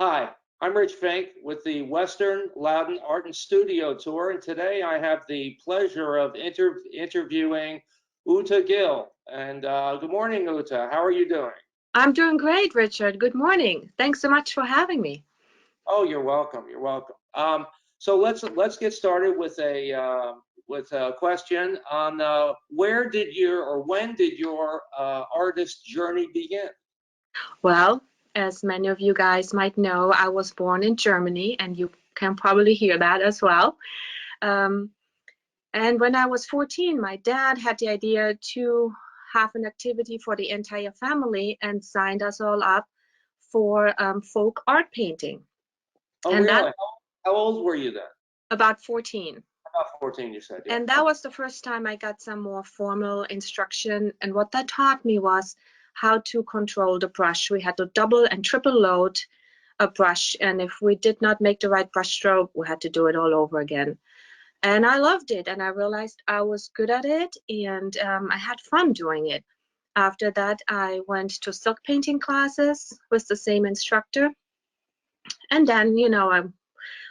Hi, I'm Rich Fink with the Western Loudon Art and Studio Tour, and today I have the pleasure of interviewing Ute Gil. And good morning, Ute. How are you doing? I'm doing great, Richard. Good morning. Thanks so much for having me. Oh, you're welcome. You're welcome. So let's get started with a question on where did your or when did your artist journey begin? Well, as many of you guys might know, I was born in Germany, and you can probably hear that as well. Um, and when I was 14, my dad had the idea to have an activity for the entire family and signed us all up for folk art painting. Oh, And that really? How old were you then? about 14. About 14, you said, yeah. And that was the first time I got some more formal instruction. And what that taught me was how to control the brush. We had to double and triple load a brush. And if we did not make the right brush stroke, we had to do it all over again. And I loved it. And I realized I was good at it. And I had fun doing it. After that, I went to silk painting classes with the same instructor. And then, I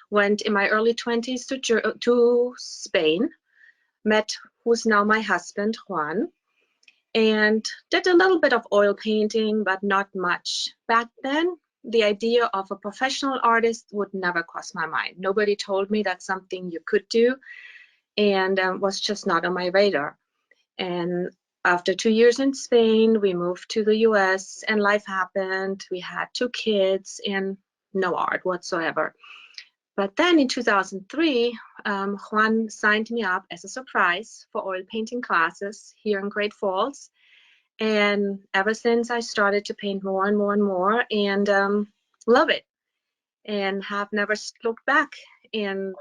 went in my early 20s to Spain, met who's now my husband, Juan, and did a little bit of oil painting, but not much. Back then, the idea of a professional artist would never cross my mind. Nobody told me that's something you could do, and was just not on my radar. And after 2 years in Spain, we moved to the US, and life happened. We had 2 kids and no art whatsoever. But then in 2003, Juan signed me up as a surprise for oil painting classes here in Great Falls. And ever since, I started to paint more and more and more, and love it, and have never looked back. And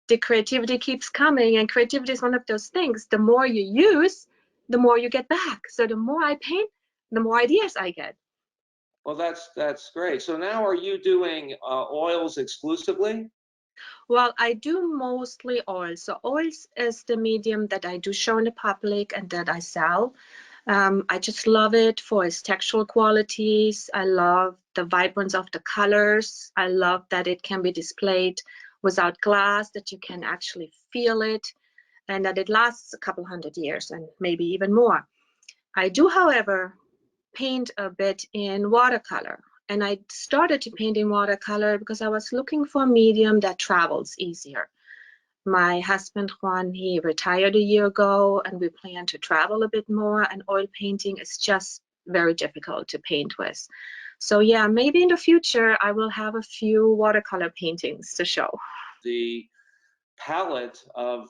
the creativity keeps coming, and creativity is one of those things. The more you use, the more you get back. So the more I paint, the more ideas I get. Well, that's great. So now are you doing oils exclusively? Well, I do mostly oils. So oils is the medium that I do show in the public and that I sell. I just love it for its textural qualities. I love the vibrance of the colors. I love that it can be displayed without glass, that you can actually feel it, and that it lasts a couple hundred years and maybe even more. I do, however, paint a bit in watercolor. And I started to paint in watercolor because I was looking for a medium that travels easier. My husband Juan, he retired a year ago, and we plan to travel a bit more, and oil painting is just very difficult to paint with. So yeah, maybe in the future I will have a few watercolor paintings to show. The palette of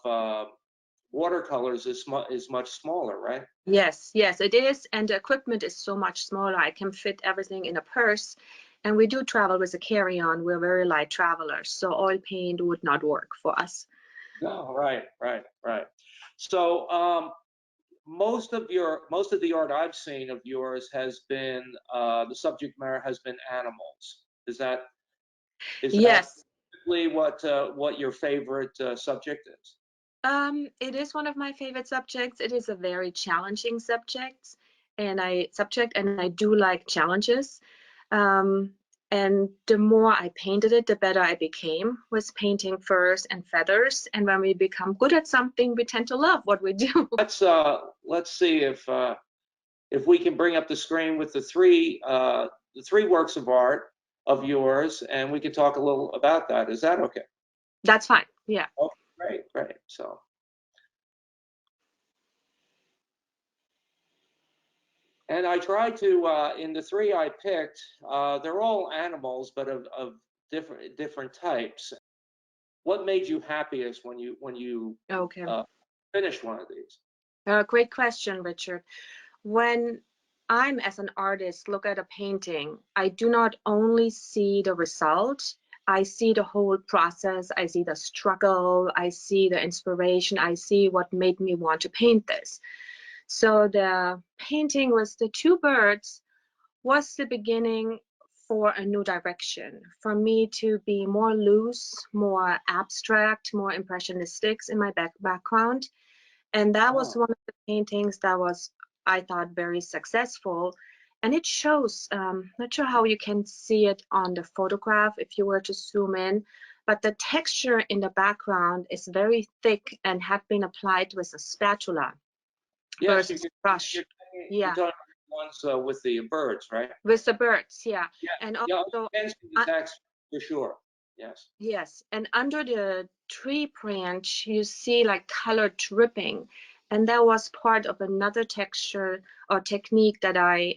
watercolors is much smaller, right? Yes, yes, it is. And the equipment is so much smaller. I can fit everything in a purse. And we do travel with a carry-on. We're very light travelers, so oil paint would not work for us. No, right. So most of the art I've seen of yours has been the subject matter has been animals. Is that Yes, typically what your favorite subject is? it is one of my favorite subjects. It is a very challenging subject, and I do like challenges. Um, and the more I painted it, the better I became with painting furs and feathers. And when we become good at something, we tend to love what we do. Let's see if we can bring up the screen with the three works of art of yours, and we can talk a little about that. Is that okay? That's fine. Yeah. Oh, great. So, and I tried to in the three I picked, they're all animals, but of different types. What made you happiest when you Okay. finished one of these? Great question, Richard. When I'm, as an artist, look at a painting, I do not only see the result, I see the whole process, I see the struggle, I see the inspiration, I see what made me want to paint this. So the painting with the two birds was the beginning for a new direction, for me to be more loose, more abstract, more impressionistic in my background. And that was Oh, one of the paintings that was, I thought, very successful. and it shows, not sure how you can see it on the photograph if you were to zoom in, but the texture in the background is very thick and had been applied with a spatula Yes, versus brush. you're Yeah, talking about the ones with the birds, right? with the birds, yeah. Yeah, And yeah, also, you can see the text for sure. Yes. yes, and under the tree branch, you see like color dripping. And that was part of another texture or technique that I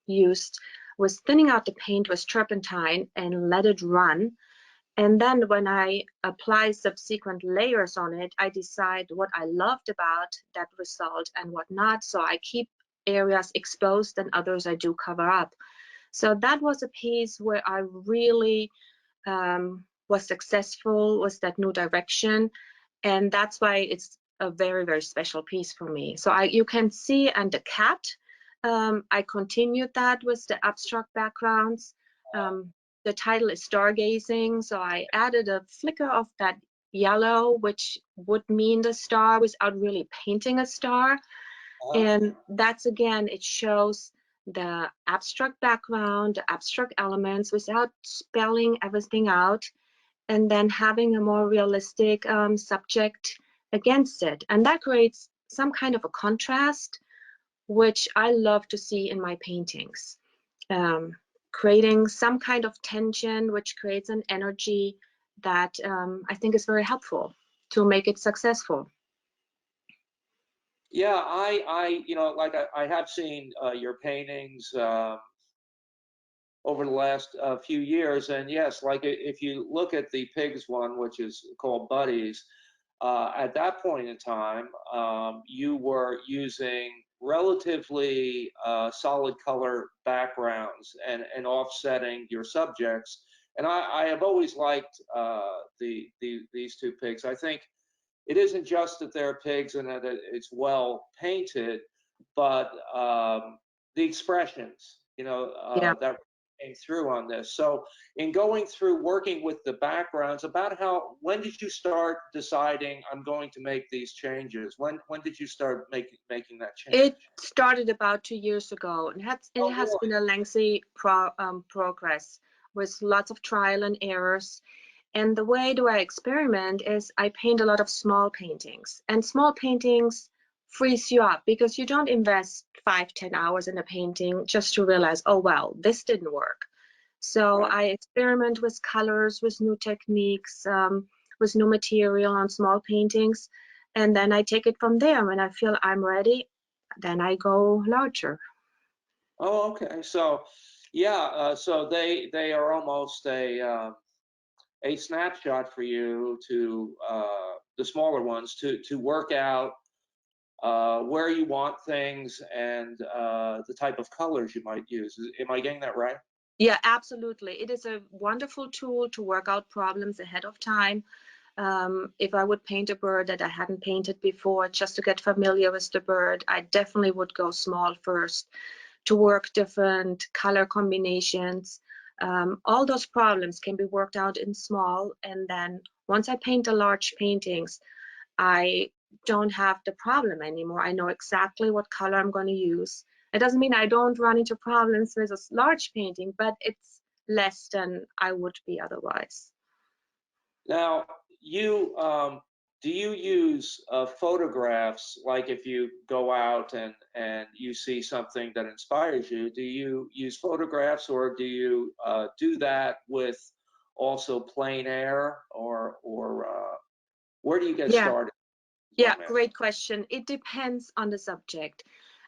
used, was thinning out the paint with turpentine and let it run. And then when I apply subsequent layers on it, I decide what I loved about that result and what not. So I keep areas exposed and others I do cover up. So that was a piece where I really was successful, was that new direction. And that's why it's a very, very special piece for me. So you can see, and the cat, I continued that with the abstract backgrounds. The title is Stargazing, so I added a flicker of that yellow, which would mean the star without really painting a star. And that's, again, it shows the abstract background, the abstract elements without spelling everything out, and then having a more realistic subject against it. And that creates some kind of a contrast, which I love to see in my paintings. Creating some kind of tension, which creates an energy that I think is very helpful to make it successful. Yeah, like I have seen your paintings over the last few years, and yes, like if you look at the pigs one, which is called Buddies, at that point in time, you were using relatively solid color backgrounds and offsetting your subjects. And I have always liked these two pigs. I think it isn't just that they're pigs and that it's well painted, but the expressions, Yeah. that came through on this. So in going through working with the backgrounds, when did you start deciding I'm going to make these changes? When did you start making that change? It started about 2 years ago, and it has really? been a lengthy progress with lots of trial and errors. And the way do I experiment is I paint a lot of small paintings, and small paintings freeze you up because you don't invest 5-10 hours in a painting just to realize, oh, well, this didn't work. So Right. I experiment with colors, with new techniques, with new material on small paintings. And then I take it from there. When I feel I'm ready, then I go larger. Oh, okay. So, yeah. So they are almost a snapshot for you to the smaller ones to work out where you want things and the type of colors you might use. Am I getting that right? Yeah, absolutely. It is a wonderful tool to work out problems ahead of time. If I would paint a bird that I hadn't painted before, just to get familiar with the bird, I definitely would go small first to work different color combinations. All those problems can be worked out in small, and then once I paint the large paintings, I don't have the problem anymore. I know exactly what color I'm going to use. It doesn't mean I don't run into problems with a large painting, but it's less than I would be otherwise. Now, do you use photographs, like if you go out and you see something that inspires you, do you use photographs, or do you do that with also plein air, or where do you get Yeah, started? Is what yeah, I'm asking. great question. It depends on the subject.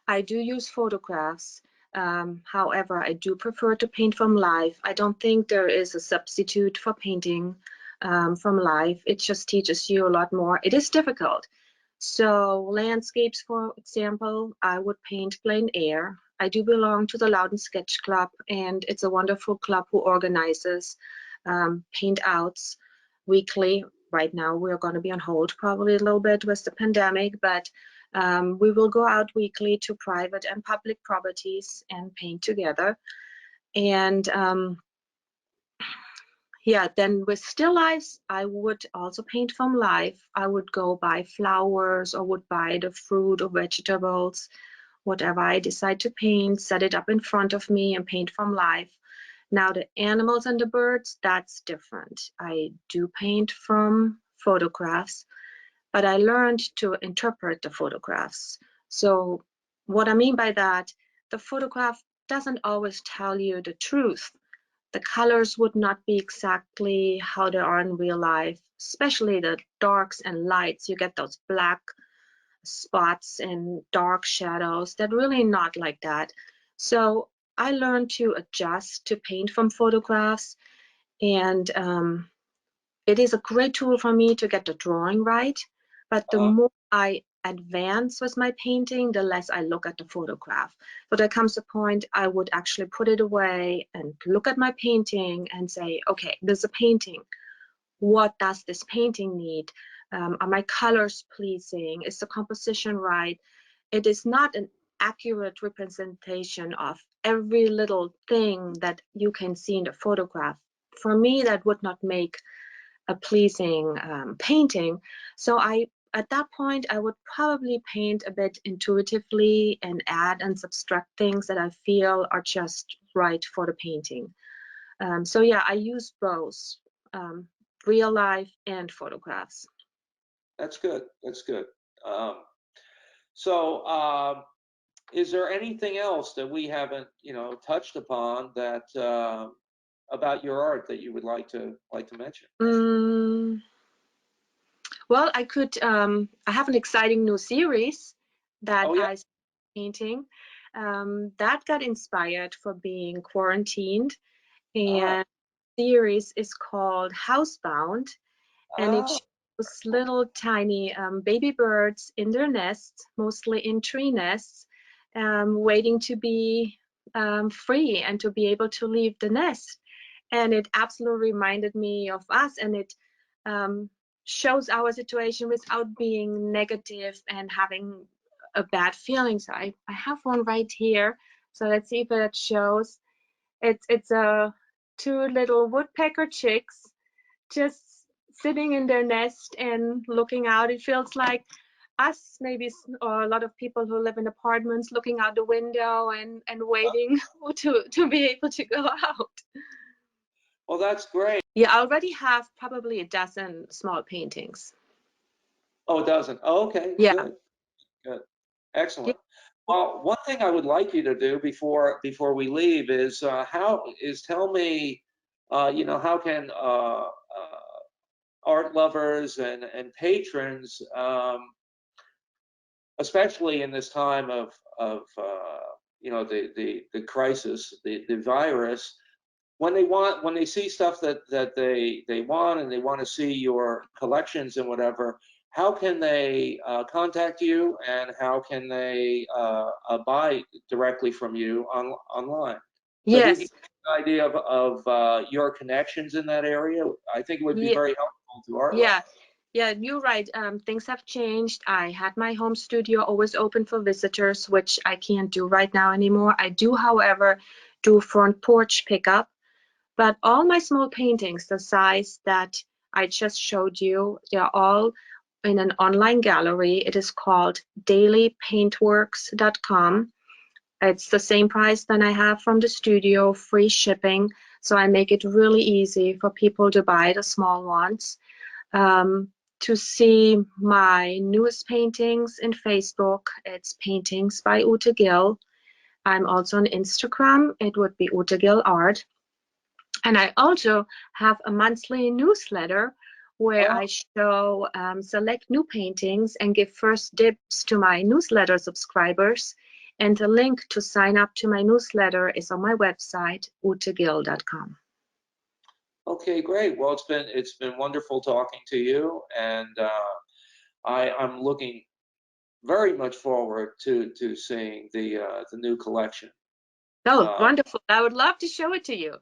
I do use photographs. However, I do prefer to paint from life. I don't think there is a substitute for painting from life. It just teaches you a lot more. It is difficult. So landscapes, for example, I would paint plein air. I do belong to the Loudon Sketch Club, and it's a wonderful club who organizes paint outs weekly. Right now, we're going to be on hold probably a little bit with the pandemic, but we will go out weekly to private and public properties and paint together. And yeah, then with still lifes, I would also paint from life. I would go buy flowers or would buy the fruit or vegetables, whatever I decide to paint, set it up in front of me and paint from life. Now the animals and the birds, that's different. I do paint from photographs, but I learned to interpret the photographs. So what I mean by that, the photograph doesn't always tell you the truth. The colors would not be exactly how they are in real life, especially the darks and lights. You get those black spots and dark shadows that really not like that. So I learned to adjust to paint from photographs, and it is a great tool for me to get the drawing right. But the more I advance with my painting, the less I look at the photograph. So there comes a point I would actually put it away and look at my painting and say, okay, there's a painting. What does this painting need? Are my colors pleasing? Is the composition right? It is not an accurate representation of every little thing that you can see in the photograph. For me, that would not make a pleasing painting. So at that point, I would probably paint a bit intuitively and add and subtract things that I feel are just right for the painting. So yeah, I use both. Real life and photographs. That's good. That's good. Um, so, is there anything else that we haven't, touched upon that about your art that you would like to mention? Well, I have an exciting new series that Oh yeah. I painting that got inspired for being quarantined, Ah, and the series is called Housebound, and it ah. shows little tiny baby birds in their nests, mostly in tree nests, waiting to be free and to be able to leave the nest. And it absolutely reminded me of us, and it um, shows our situation without being negative and having a bad feeling. So I have one right here. So let's see if it shows. It's a two little woodpecker chicks just sitting in their nest and looking out. It feels like us, maybe, or a lot of people who live in apartments looking out the window and waiting to be able to go out. Well, that's great. Yeah, I already have probably a dozen small paintings. Oh, it doesn't. Oh, okay, Yeah. good, good, Yeah. excellent. Well, one thing I would like you to do before we leave is tell me, how can art lovers and patrons, especially in this time of the crisis, the virus, when they see stuff that they want and they want to see your collections and whatever, how can they contact you, and how can they buy directly from you online? So if you could Yes. give an idea of your connections in that area, I think it would be Yeah. very helpful to art lovers. Yeah. Yeah, you're right. Things have changed. I had my home studio always open for visitors, which I can't do right now anymore. I do, however, do front porch pickup. But all my small paintings, the size that I just showed you, they're all in an online gallery. It is called dailypaintworks.com. It's the same price that I have from the studio, free shipping. So I make it really easy for people to buy the small ones. To see my newest paintings in Facebook, it's Paintings by Ute Gil. I'm also on Instagram. It would be Ute Gil Art. And I also have a monthly newsletter where Oh, I show select new paintings and give first dibs to my newsletter subscribers. And the link to sign up to my newsletter is on my website, utegil.com. okay, great. Well, it's been wonderful talking to you, and I'm looking very much forward to seeing the new collection. Oh, Uh, wonderful. I would love to show it to you.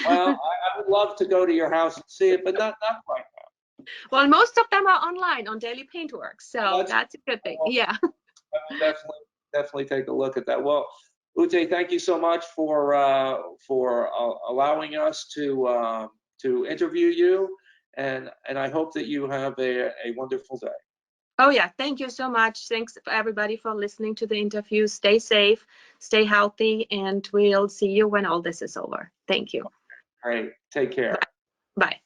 well, I would love to go to your house and see it, but not quite. Well, most of them are online on Daily Paintworks, Well, so that's a good thing. Yeah. I will definitely take a look at that. Well, Ute, thank you so much for allowing us to interview you, and I hope that you have a wonderful day. Oh yeah, thank you so much. Thanks everybody for listening to the interview. Stay safe, stay healthy, and we'll see you when all this is over. Thank you. Great. Take care. Bye.